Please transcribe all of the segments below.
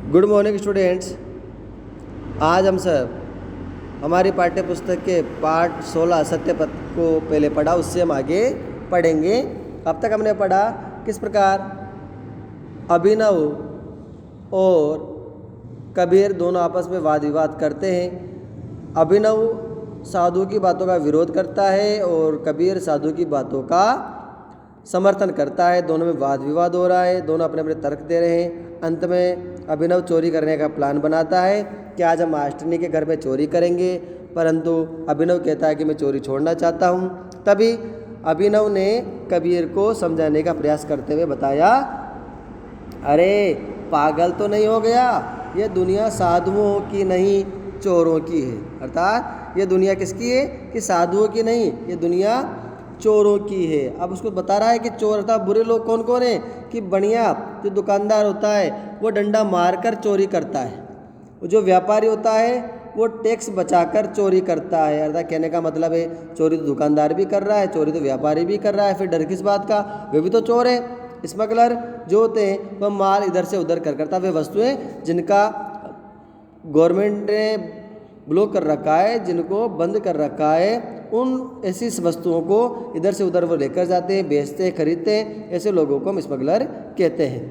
Good morning students. आज हम सब हमारी पाठ्य पुस्तक के पाठ 16 सत्यपथ को पहले पढ़ा, उससे हम आगे पढ़ेंगे। अब तक हमने पढ़ा किस प्रकार अभिनव और कबीर दोनों आपस में वाद विवाद करते हैं। अभिनव साधु की बातों का विरोध करता है और कबीर साधु की बातों का समर्थन करता है। दोनों में वाद विवाद हो रहा है, दोनों अपने अपने तर्क दे रहे हैं। अंत में अभिनव चोरी करने का प्लान बनाता है कि आज हम मास्टरनी के घर में चोरी करेंगे, परंतु अभिनव कहता है कि मैं चोरी छोड़ना चाहता हूँ। तभी अभिनव ने कबीर को समझाने का प्रयास करते हुए बताया, अरे पागल तो नहीं हो गया, ये दुनिया साधुओं की नहीं चोरों की है। अर्थात ये दुनिया किसकी है कि साधुओं की नहीं, ये दुनिया चोरों की है। अब उसको बता रहा है कि चोर अर्थात बुरे लोग कौन कौन है कि बढ़िया जो दुकानदार होता है वो डंडा मारकर चोरी करता है, जो व्यापारी होता है वो टैक्स बचाकर चोरी करता है। अर्थात कहने का मतलब है चोरी तो दुकानदार भी कर रहा है, चोरी तो व्यापारी भी कर रहा है, फिर डर किस बात का, वे भी तो चोर है। स्मगलर जो होते हैं वह माल इधर से उधर करता, वे वस्तुएं जिनका गवर्नमेंट ने ब्लॉक कर रखा है, जिनको बंद कर रखा है, उन ऐसी वस्तुओं को इधर से उधर वो लेकर जाते हैं, बेचते हैं, खरीदते हैं। ऐसे लोगों को हम स्मगलर कहते हैं।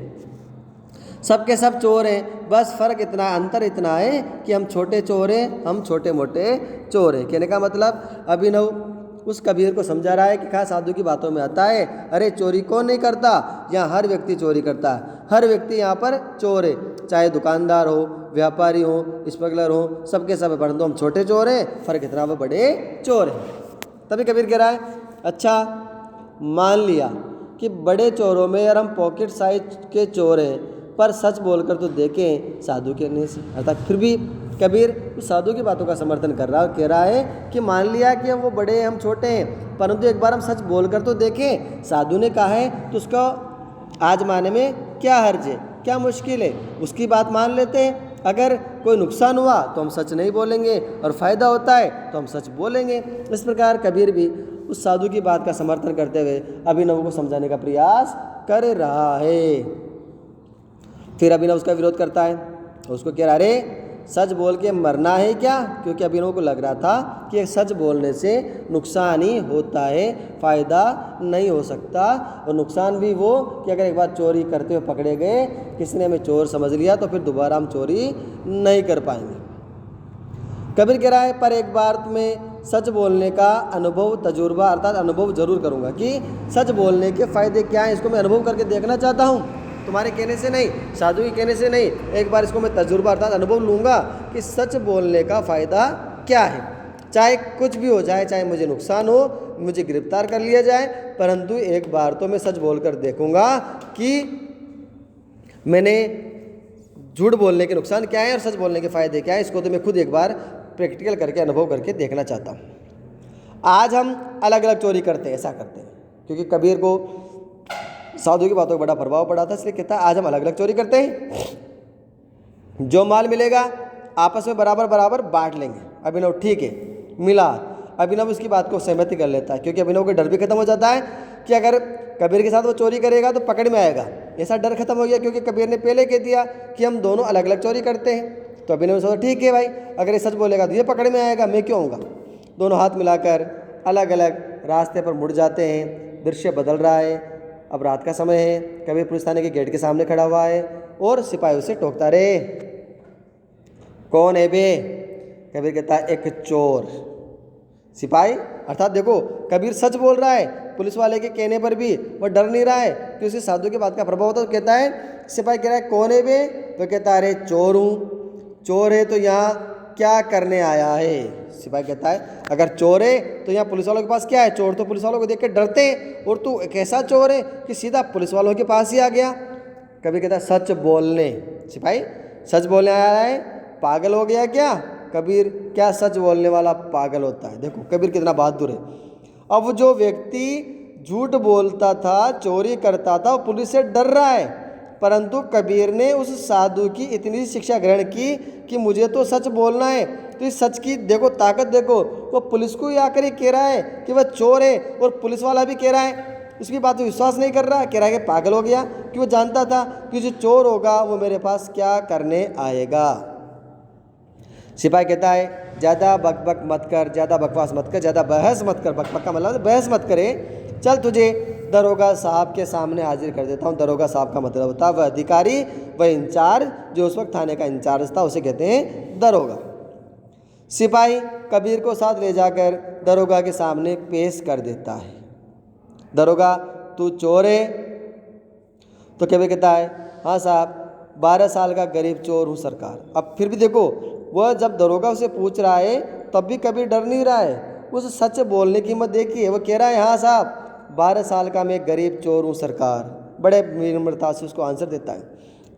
सबके सब चोर हैं, बस फ़र्क इतना अंतर इतना है कि हम छोटे चोर हैं, हम छोटे मोटे चोर हैं। कहने का मतलब अभिनव उस कबीर को समझा रहा है कि कहाँ साधु की बातों में आता है, अरे चोरी कौन नहीं करता, यहाँ हर व्यक्ति चोरी करता है, हर व्यक्ति यहाँ पर चोर है, चाहे दुकानदार हो, व्यापारी हो, स्मगलर हो, सबके सब, परंतु हम छोटे चोर हैं, फ़र्क इतना वो बड़े चोर हैं। तभी कबीर कह रहा है, अच्छा मान लिया कि बड़े चोरों में यार हम पॉकेट साइज के चोर हैं, पर सच बोलकर तो देखें साधु कहने से। अर्थात फिर भी कबीर उस साधु की बातों का समर्थन कर रहा है, कह रहा है कि मान लिया कि वो बड़े हैं हम छोटे हैं, परंतु एक बार हम सच बोलकर तो देखें। साधु ने कहा है तो उसका आजमाने में क्या हर्ज है, क्या मुश्किल है, उसकी बात मान लेते हैं। अगर कोई नुकसान हुआ तो हम सच नहीं बोलेंगे और फ़ायदा होता है तो हम सच बोलेंगे। इस प्रकार कबीर भी उस साधु की बात का समर्थन करते हुए अभिनव को समझाने का प्रयास कर रहा है। फिर अभिनव उसका विरोध करता है, उसको कह रहा, अरे सच बोल के मरना है क्या, क्योंकि अभिनव को लग रहा था कि सच बोलने से नुकसान ही होता है, फ़ायदा नहीं हो सकता। और नुकसान भी वो कि अगर एक बार चोरी करते हुए पकड़े गए, किसी ने हमें चोर समझ लिया तो फिर दोबारा हम चोरी नहीं कर पाएंगे। कबीर कह रहा है, पर एक बार में सच बोलने का अनुभव तजुर्बा अर्थात अनुभव जरूर करूँगा कि सच बोलने के फ़ायदे क्या हैं, इसको मैं अनुभव करके देखना चाहता हूँ, तुम्हारे कहने से नहीं, साधु के कहने से नहीं, एक बार इसको मैं तजुर्बा अर्थात अनुभव लूँगा कि सच बोलने का फ़ायदा क्या है। चाहे कुछ भी हो जाए, चाहे मुझे नुकसान हो, मुझे गिरफ्तार कर लिया जाए, परंतु एक बार तो मैं सच बोलकर देखूँगा कि मैंने झूठ बोलने के नुकसान क्या है और सच बोलने के फ़ायदे क्या है। इसको तो मैं खुद एक बार प्रैक्टिकल करके अनुभव करके देखना चाहता हूँ। आज हम अलग अलग चोरी करते हैं, ऐसा करते हैं, क्योंकि कबीर को साधु की बातों का बड़ा प्रभाव पड़ा था, इसलिए कहता है आज हम अलग अलग चोरी करते हैं, जो माल मिलेगा आपस में बराबर बराबर बांट लेंगे। अभिनव ठीक है, मिला। अभिनव उसकी बात को सहमति कर लेता है, क्योंकि अभिनव का डर भी खत्म हो जाता है कि अगर कबीर के साथ वो चोरी करेगा तो पकड़ में आएगा। ऐसा डर खत्म हो गया, क्योंकि कबीर ने पहले कह दिया कि हम दोनों अलग अलग चोरी करते हैं। तो अभिनव सोचा ठीक है भाई, अगर ये सच बोलेगा तो ये पकड़ में आएगा, मैं क्यों आऊँगा। दोनों हाथ मिलाकर अलग अलग रास्ते पर मुड़ जाते हैं। दृश्य बदल रहा है, अब रात का समय है। कबीर पुलिस थाने के गेट के सामने खड़ा हुआ है और सिपाही उसे टोकता, रे कौन है बे। कबीर कहता है एक चोर। सिपाही अर्थात देखो कबीर सच बोल रहा है, पुलिस वाले के कहने पर भी वह डर नहीं रहा है कि उसे साधु की बात का प्रभाव होता है। तो कहता है, सिपाही कह रहा है कौन है बे, तो कहता है अरे चोर हूँ। चोर है तो यहाँ क्या करने आया है। सिपाही कहता है अगर चोर है तो यहाँ पुलिस वालों के पास क्या है, चोर तो पुलिस वालों को देख कर डरते हैं, और तू एक ऐसा चोर है कि सीधा पुलिस वालों के पास ही आ गया। कबीर कहता है सच बोलने। सिपाही सच बोलने आया है, पागल हो गया क्या। कबीर क्या सच बोलने वाला पागल होता है। देखो कबीर कितना बहादुर है। अब जो व्यक्ति झूठ बोलता था, चोरी करता था, वो पुलिस से डर रहा है, परंतु कबीर ने उस साधु की इतनी शिक्षा ग्रहण की कि मुझे तो सच बोलना है। तो इस सच की देखो ताकत देखो, वो पुलिस को ही आकर ही कह रहा है कि वह चोर है, और पुलिस वाला भी कह रहा है उसकी बात में विश्वास नहीं कर रहा, कह रहा है कि पागल हो गया, कि वो जानता था कि जो चोर होगा वो मेरे पास क्या करने आएगा। सिपाही कहता है ज़्यादा बकबक मत कर, ज़्यादा बकवास मत कर, ज़्यादा बहस मत कर। बकबक का मतलब बहस मत करे, चल तुझे दरोगा साहब के सामने हाजिर कर देता हूँ। दरोगा साहब का मतलब होता है वह अधिकारी, वह इंचार्ज जो उस वक्त थाने का इंचार्ज था, उसे कहते हैं दरोगा। सिपाही कबीर को साथ ले जाकर दरोगा के सामने पेश कर देता है। दरोगा तू चोर है? तो कबीर कहता है हाँ साहब, 12 साल का गरीब चोर हूँ सरकार। अब फिर भी देखो, वह जब दरोगा उसे पूछ रहा है तब भी कबीर डर नहीं रहा है, उस सच बोलने की हिम्मत देखिए। वो कह रहा है हाँ साहब, 12 साल का मैं गरीब चोर हूँ सरकार। बड़े विनम्रता से उसको आंसर देता है।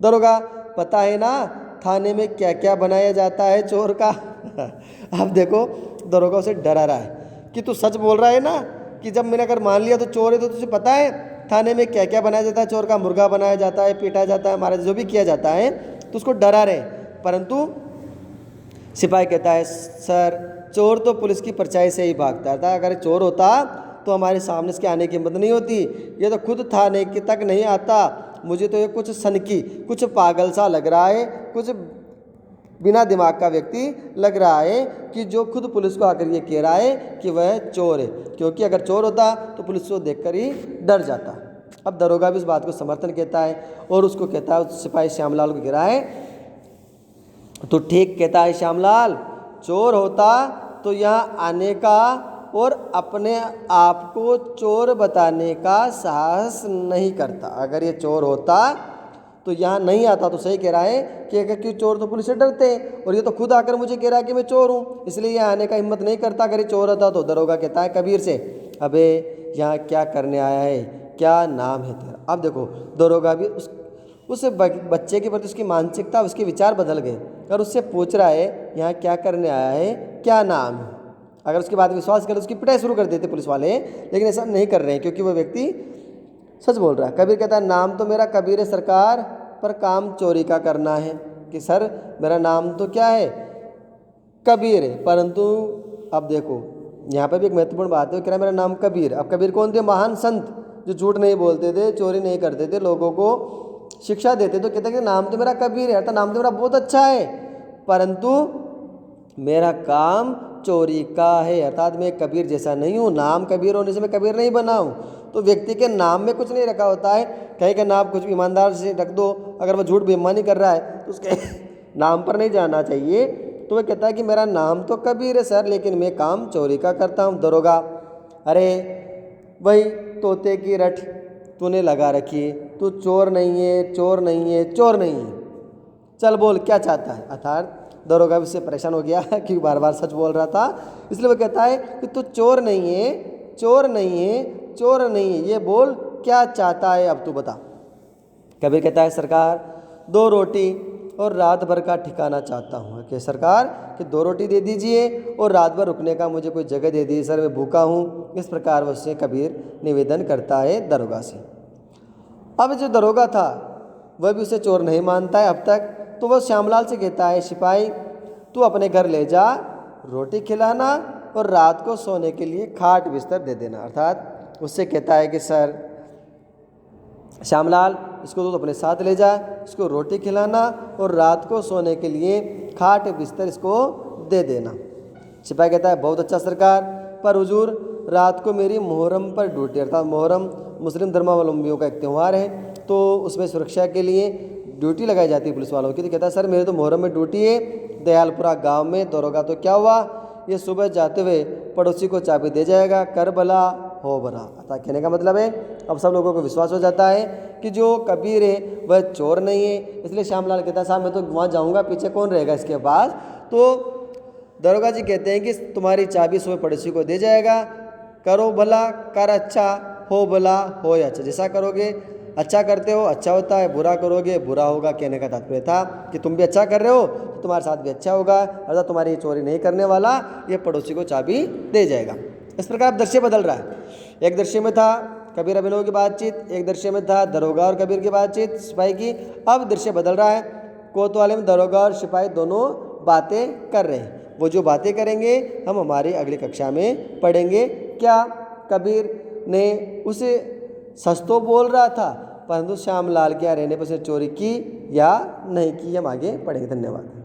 दरोगा पता है ना थाने में क्या क्या बनाया जाता है चोर का? अब देखो, दरोगा उसे डरा रहा है कि तू सच बोल रहा है ना, कि जब मैंने अगर मान लिया तो चोर है, तो तुझे पता है थाने में क्या क्या बनाया जाता है चोर का? मुर्गा बनाया जाता है, पीटा जाता है, हमारा जो भी किया जाता है। तो उसको डरा रहे। परंतु सिपाही कहता है सर, चोर तो पुलिस की परछाई से ही भागता था, अगर चोर होता तो हमारे सामने इसके आने की हिम्मत नहीं होती। ये तो खुद थाने के तक नहीं आता। मुझे तो ये कुछ सनकी, कुछ पागल सा लग रहा है, कुछ बिना दिमाग का व्यक्ति लग रहा है कि जो खुद पुलिस को आकर ये कह रहा है कि वह चोर है, क्योंकि अगर चोर होता तो पुलिस को देखकर ही डर जाता। अब दरोगा भी इस बात को समर्थन कहता है और उसको कहता है, उस सिपाही श्यामलाल को कह रहा है तो ठीक कहता है श्यामलाल, चोर होता तो यहाँ आने का और अपने आप को चोर बताने का साहस नहीं करता। अगर ये चोर होता तो यहाँ नहीं आता। तो सही कह रहा है कि अगर क्यों, चोर तो पुलिस से डरते हैं और ये तो खुद आकर मुझे कह रहा है कि मैं चोर हूँ, इसलिए यहाँ आने का हिम्मत नहीं करता। अगर ये चोर होता तो दरोगा कहता है कबीर से, अबे यहाँ क्या करने आया है, क्या नाम है तेरा? अब देखो, दरोगा भी उस बच्चे के प्रति उसकी मानसिकता, उसके विचार बदल गए और उससे पूछ रहा है यहाँ क्या करने आया है, क्या नाम है? अगर उसकी बात विश्वास करे उसकी पिटाई शुरू कर देते पुलिस वाले, लेकिन ऐसा नहीं कर रहे हैं क्योंकि वह व्यक्ति सच बोल रहा है। कबीर कहता है नाम तो मेरा कबीर है सरकार, पर काम चोरी का करना है। कि सर मेरा नाम तो क्या है, कबीर है, परंतु अब देखो यहाँ पर भी एक महत्वपूर्ण बात है, कह रहा मेरा नाम कबीर। अब कबीर कौन थे? महान संत जो झूठ नहीं बोलते थे, चोरी नहीं करते थे, लोगों को शिक्षा देते। तो कहते कि नाम तो मेरा कबीर है, अर्थात नाम तो मेरा बहुत अच्छा है, परंतु मेरा काम चोरी का है, अर्थात मैं कबीर जैसा नहीं हूँ। नाम कबीर होने से मैं कबीर नहीं बना हूँ। तो व्यक्ति के नाम में कुछ नहीं रखा होता है, कहीं का नाम कुछ ईमानदार से रख दो, अगर वह झूठ बेईमानी कर रहा है तो उसके नाम पर नहीं जाना चाहिए। तो वह कहता है कि मेरा नाम तो कबीर है सर, लेकिन मैं काम चोरी का करता हूँ। दरोगा, अरे वही तोते की रट तूने लगा रखी है, तू चोर नहीं है, चोर नहीं है, चोर नहीं है, चल बोल क्या चाहता है? अर्थात दरोगा उससे परेशान हो गया क्योंकि बार बार सच बोल रहा था, इसलिए वो कहता है कि तू चोर नहीं है, चोर नहीं है, चोर नहीं है, ये बोल क्या चाहता है, अब तू बता। कबीर कहता है सरकार 2 रोटी और रात भर का ठिकाना चाहता हूँ। कि सरकार कि 2 रोटी दे दीजिए और रात भर रुकने का मुझे कोई जगह दे दीजिए सर, मैं भूखा हूँ। इस प्रकार वो उससे कबीर निवेदन करता है दरोगा से। अब जो दरोगा था वह भी उसे चोर नहीं मानता है अब तक। तो वह श्यामलाल से कहता है सिपाही तू अपने घर ले जा, रोटी खिलाना और रात को सोने के लिए खाट बिस्तर दे देना। अर्थात उससे कहता है कि सर श्यामलाल, इसको तो अपने साथ ले जा, इसको रोटी खिलाना और रात को सोने के लिए खाट बिस्तर इसको दे देना। सिपाही कहता है बहुत अच्छा सरकार, पर हुजूर रात को मेरी मुहर्रम पर ड्यूटी, अर्थात मुहर्रम मुस्लिम धर्मावलंबियों का एक त्यौहार है, तो उसमें सुरक्षा के लिए ड्यूटी लगाई जाती है पुलिस वालों की। तो कहता है सर मेरे तो मुहर्रम में ड्यूटी है दयालपुरा गांव में। दरोगा तो क्या हुआ, ये सुबह जाते हुए पड़ोसी को चाबी दे जाएगा, कर भला हो भला। अर्थात कहने का मतलब है अब सब लोगों को विश्वास हो जाता है कि जो कबीर है वह चोर नहीं है। इसलिए श्यामलाल कहता है साहब मैं तो वहाँ जाऊँगा, पीछे कौन रहेगा इसके पास। तो दरोगा जी कहते हैं कि तुम्हारी चाबी सुबह पड़ोसी को दे जाएगा, करो भला कर अच्छा, हो भला हो अच्छा। जैसा करोगे अच्छा करते हो अच्छा होता है, बुरा करोगे बुरा होगा। कहने का तात्पर्य था कि तुम भी अच्छा कर रहे हो तो तुम्हारे साथ भी अच्छा होगा, अर्थात तुम्हारी चोरी नहीं करने वाला ये पड़ोसी को चाबी दे जाएगा। इस प्रकार अब दृश्य बदल रहा है। एक दृश्य में था कबीर अभिनव की बातचीत, एक दृश्य में था दरोगा और कबीर की बातचीत सिपाही की। अब दृश्य बदल रहा है, कोतवाली में दरोगा और सिपाही दोनों बातें कर रहे हैं। वो जो बातें करेंगे हम हमारी अगली कक्षा में पढ़ेंगे। क्या कबीर ने उसे सच तो बोल रहा था, परंतु श्यामलाल के यहाँ रहने पर उसने चोरी की या नहीं की, हम आगे पढ़ेंगे। धन्यवाद।